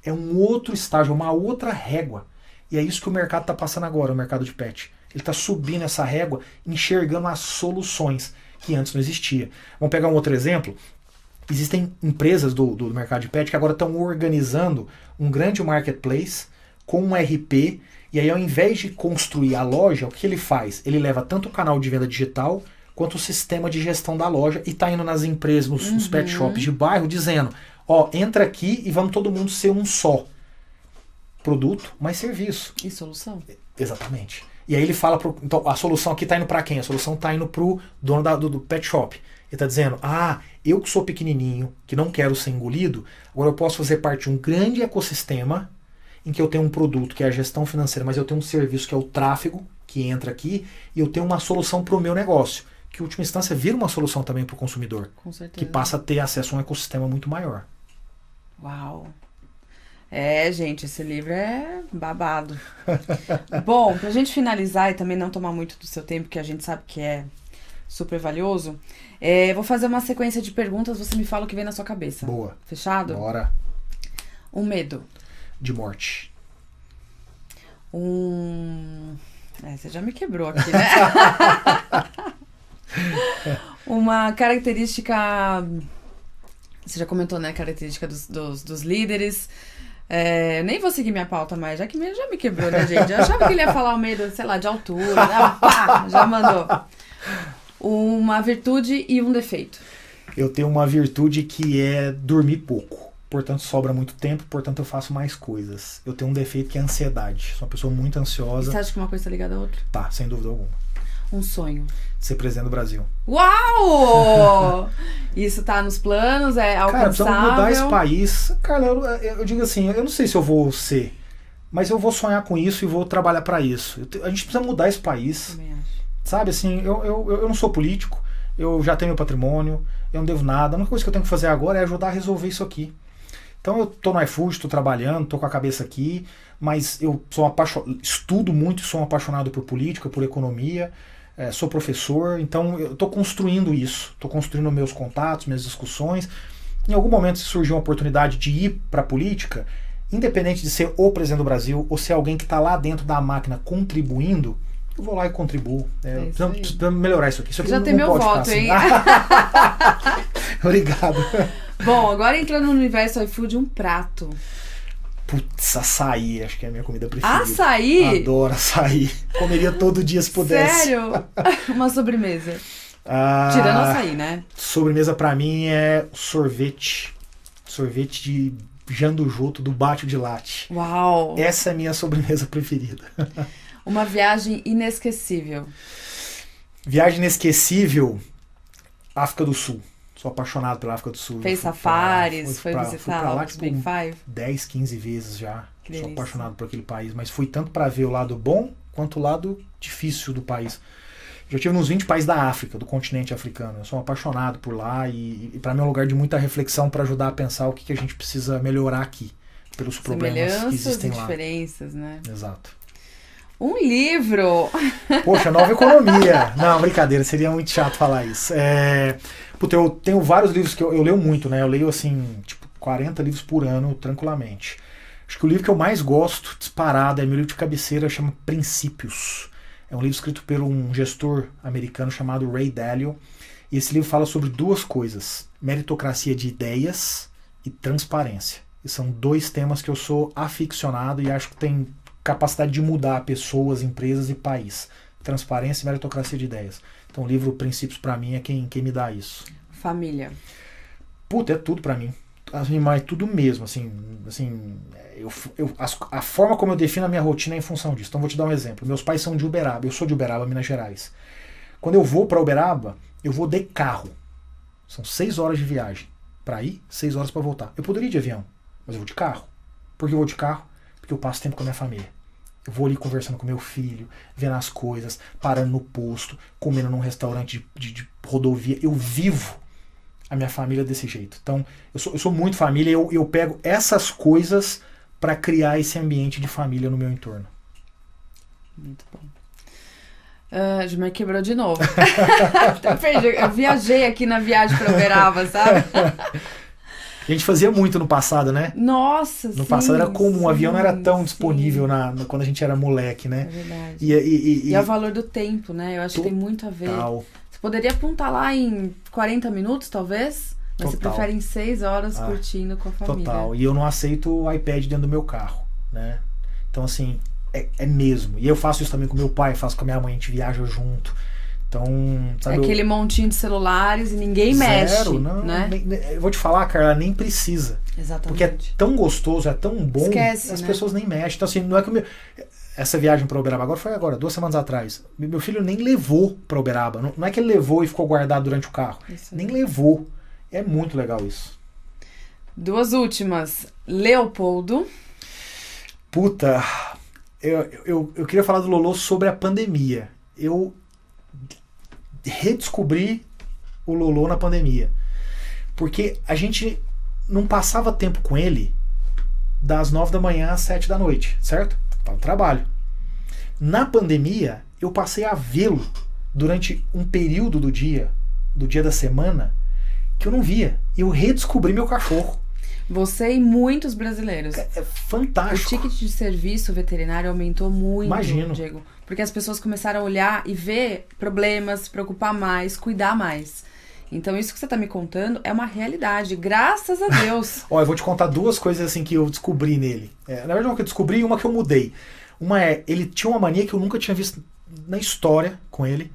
É um outro estágio, uma outra régua. E é isso que o mercado está passando agora, o mercado de pet. Ele está subindo essa régua, enxergando as soluções que antes não existia. Vamos pegar um outro exemplo. Existem empresas do mercado de pet que agora estão organizando um grande marketplace com um RP, e aí ao invés de construir a loja, o que ele faz? Ele leva tanto o canal de venda digital quanto o sistema de gestão da loja e está indo nas empresas, nos pet shops de bairro, dizendo, entra aqui e vamos todo mundo ser um só. Produto mais serviço. E solução. Exatamente. E aí ele fala, então a solução aqui está indo para quem? A solução está indo para o dono do pet shop. Ele está dizendo, eu que sou pequenininho, que não quero ser engolido, agora eu posso fazer parte de um grande ecossistema em que eu tenho um produto que é a gestão financeira, mas eu tenho um serviço que é o tráfego, que entra aqui, e eu tenho uma solução para o meu negócio, que em última instância vira uma solução também para o consumidor, com certeza, que passa a ter acesso a um ecossistema muito maior. Uau! Gente, esse livro é babado. Bom, pra gente finalizar e também não tomar muito do seu tempo, que a gente sabe que é super valioso, vou fazer uma sequência de perguntas, você me fala o que vem na sua cabeça. Boa. Fechado? Bora. Um medo. De morte. Você já me quebrou aqui, né? Uma característica... Você já comentou, né? Característica dos líderes. Nem vou seguir minha pauta mais, já que já me quebrou, né, gente? Eu achava que ele ia falar o medo, sei lá, de altura. Pá, já mandou. Uma virtude e um defeito. Eu tenho uma virtude que é dormir pouco. Portanto, sobra muito tempo, portanto, eu faço mais coisas. Eu tenho um defeito que é a ansiedade. Sou uma pessoa muito ansiosa. E você acha que uma coisa está ligada à outra? Tá, sem dúvida alguma. Um sonho. Ser presidente do Brasil. Uau! Isso tá nos planos, é alcançável? Cara, precisamos mudar esse país. Cara, eu digo assim, eu não sei se eu vou ser, mas eu vou sonhar com isso e vou trabalhar para isso. A gente precisa mudar esse país. Também acho. Sabe, assim, eu não sou político, eu já tenho meu patrimônio, eu não devo nada. A única coisa que eu tenho que fazer agora é ajudar a resolver isso aqui. Então eu tô no iFood, tô trabalhando, tô com a cabeça aqui, mas eu sou estudo muito, sou um apaixonado por política, por economia, sou professor, então eu tô construindo isso, tô construindo meus contatos, minhas discussões. Em algum momento, se surgir uma oportunidade de ir para a política, independente de ser o presidente do Brasil ou ser alguém que está lá dentro da máquina contribuindo, eu vou lá e contribuo. Precisamos melhorar isso aqui. Isso aqui já tem meu voto, assim. hein? Obrigado. Bom, agora entrando no universo iFood, um prato. Putz, açaí, acho que é a minha comida preferida. Açaí? Adoro açaí. Comeria todo dia se pudesse. Sério? Uma sobremesa. Tirando açaí, né? Sobremesa pra mim é sorvete. Sorvete de jandujoto do Bátio de Latte. Uau! Essa é a minha sobremesa preferida. Uma viagem inesquecível. Viagem inesquecível, África do Sul. Sou apaixonado pela África do Sul. Fez safaris, foi visitar os Big Five? 10, 15 vezes já. Que Sou delícia. apaixonado por aquele país, mas fui tanto para ver o lado bom quanto o lado difícil do país. Já estive nos 20 países da África, do continente africano. Eu sou apaixonado por lá e para mim é um lugar de muita reflexão para ajudar a pensar o que a gente precisa melhorar aqui, pelos problemas que existem lá. Diferenças, né? Exato. Um livro! Poxa, Nova Economia. Não, brincadeira, seria muito chato falar isso. Puta, eu tenho vários livros que eu leio muito, né? Eu leio, assim, tipo, 40 livros por ano, tranquilamente. Acho que o livro que eu mais gosto, disparado, é meu livro de cabeceira, chama Princípios. É um livro escrito por um gestor americano chamado Ray Dalio. E esse livro fala sobre duas coisas: meritocracia de ideias e transparência. E são dois temas que eu sou aficionado e acho que tem capacidade de mudar pessoas, empresas e país. Transparência e meritocracia de ideias. Então o livro Princípios pra mim é quem me dá isso. Família. Puta, é tudo pra mim. Assim, mas tudo mesmo, assim, a forma como eu defino a minha rotina é em função disso. Então vou te dar um exemplo. Meus pais são de Uberaba, eu sou de Uberaba, Minas Gerais. Quando eu vou pra Uberaba, eu vou de carro. São 6 horas de viagem pra ir, 6 horas pra voltar. Eu poderia ir de avião, mas eu vou de carro. Por que eu vou de carro? Porque eu passo tempo com a minha família. Eu vou ali conversando com meu filho, vendo as coisas, parando no posto, comendo num restaurante de rodovia. Eu vivo a minha família desse jeito. Então, eu sou muito família e eu pego essas coisas para criar esse ambiente de família no meu entorno. Muito bom. Gilmar quebrou de novo. Eu viajei aqui na viagem para Uberaba, sabe? A gente fazia muito no passado, né? Nossa, No passado era comum, o avião não era tão disponível quando a gente era moleque, né? É verdade. E é o valor do tempo, né? Eu acho que tem muito a ver. Você poderia apontar lá em 40 minutos, talvez, mas você prefere em 6 horas curtindo com a família. Total. E eu não aceito o iPad dentro do meu carro, né? Então, assim, é mesmo. E eu faço isso também com meu pai, faço com a minha mãe, a gente viaja junto. Então, sabe, aquele montinho de celulares e ninguém mexe, não, né? Eu vou te falar, Carla, nem precisa. Exatamente. Porque é tão gostoso, é tão bom, esquece, as né? pessoas nem mexem. Então, assim, não é que essa viagem para Uberaba foi agora, 2 semanas atrás. Meu filho nem levou para Uberaba. Não é que ele levou e ficou guardado durante o carro. Nem levou. É muito legal isso. 2 últimas. Leopoldo. Puta, eu queria falar do Lolo sobre a pandemia. Eu redescobri o Lolo na pandemia. Porque a gente não passava tempo com ele das 9 da manhã às 7 da noite, certo? Para o trabalho. Na pandemia, eu passei a vê-lo durante um período do dia da semana, que eu não via. Eu redescobri meu cachorro. Você e muitos brasileiros. É fantástico. O ticket de serviço veterinário aumentou muito, Imagino. Diego. Porque as pessoas começaram a olhar e ver problemas, se preocupar mais, cuidar mais. Então isso que você está me contando é uma realidade, graças a Deus. Ó, eu vou te contar 2 coisas assim que eu descobri nele. Na verdade, uma que eu descobri e uma que eu mudei. Uma ele tinha uma mania que eu nunca tinha visto na história com ele,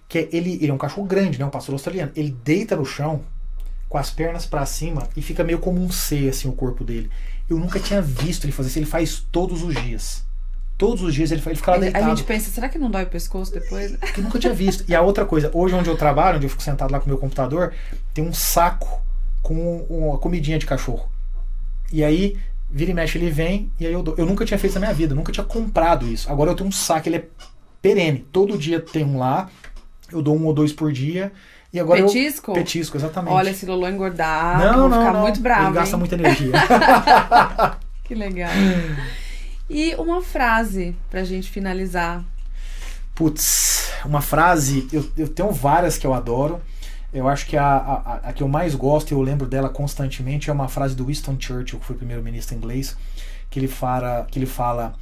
que é ele é um cachorro grande, né, um pastor australiano. Ele deita no chão com as pernas pra cima e fica meio como um C, assim, o corpo dele. Eu nunca tinha visto ele fazer isso. Ele faz todos os dias. Todos os dias ele fica lá deitado. A gente pensa, será que não dói o pescoço depois? Que eu nunca tinha visto. E a outra coisa, hoje onde eu trabalho, onde eu fico sentado lá com o meu computador, tem um saco com uma comidinha de cachorro. E aí, vira e mexe, ele vem e aí eu dou. Eu nunca tinha feito isso na minha vida, nunca tinha comprado isso. Agora eu tenho um saco, ele é perene. Todo dia tem um lá, eu dou 1 ou 2 por dia. E agora Petisco? Petisco, exatamente. Olha, esse Lolo engordar, não, vou ficar muito bravo, ele gasta muita energia. Que legal. E uma frase pra gente finalizar. Putz, uma frase, eu tenho várias que eu adoro. Eu acho que a que eu mais gosto e eu lembro dela constantemente é uma frase do Winston Churchill, que foi primeiro-ministro inglês, que ele fala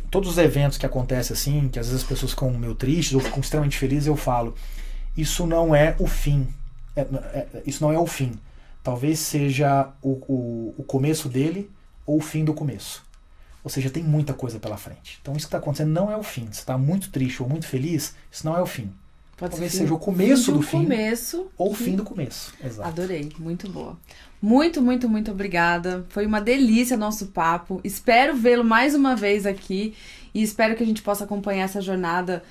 todos os eventos que acontecem assim, que às vezes as pessoas ficam meio tristes ou ficam extremamente felizes, eu falo: isso não é o fim. Isso não é o fim. Talvez seja o começo dele ou o fim do começo. Ou seja, tem muita coisa pela frente. Então isso que está acontecendo não é o fim. Se está muito triste ou muito feliz, isso não é o fim. Talvez seja o começo do fim. Começo. Ou o fim do começo. Exato. Adorei, muito boa. Muito, muito, muito obrigada. Foi uma delícia nosso papo. Espero vê-lo mais uma vez aqui e espero que a gente possa acompanhar essa jornada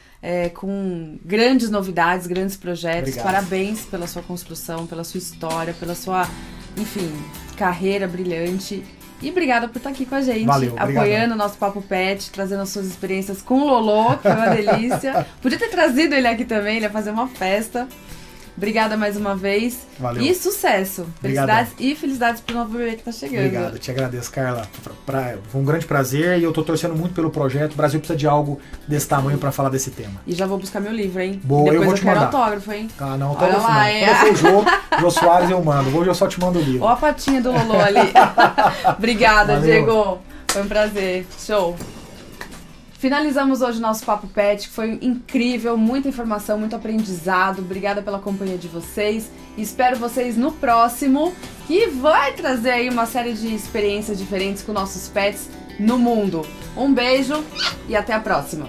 com grandes novidades, grandes projetos. Obrigado. Parabéns pela sua construção, pela sua história, pela sua, enfim, carreira brilhante. E obrigada por estar aqui com a gente, Valeu, apoiando o nosso Papo Pet, trazendo as suas experiências com o Lolo, que foi uma delícia. Podia ter trazido ele aqui também, ele ia fazer uma festa. Obrigada mais uma vez. Valeu. E sucesso. Felicidades e felicidades pro novo bebê que tá chegando. Obrigado, te agradeço, Carla. Foi um grande prazer e eu tô torcendo muito pelo projeto. O Brasil precisa de algo desse tamanho para falar desse tema. E já vou buscar meu livro, hein? Boa, depois eu vou te quero mandar. autógrafo, hein? Ah, não, Olha autógrafo lá, não. Quando for o Jô Soares eu mando. Hoje eu só te mando o livro. Ó a patinha do Lolo ali. Obrigada, Valeu. Diego. Foi um prazer. Show. Finalizamos hoje o nosso Papo Pet, que foi incrível, muita informação, muito aprendizado. Obrigada pela companhia de vocês. E espero vocês no próximo, que vai trazer aí uma série de experiências diferentes com nossos pets no mundo. Um beijo e até a próxima.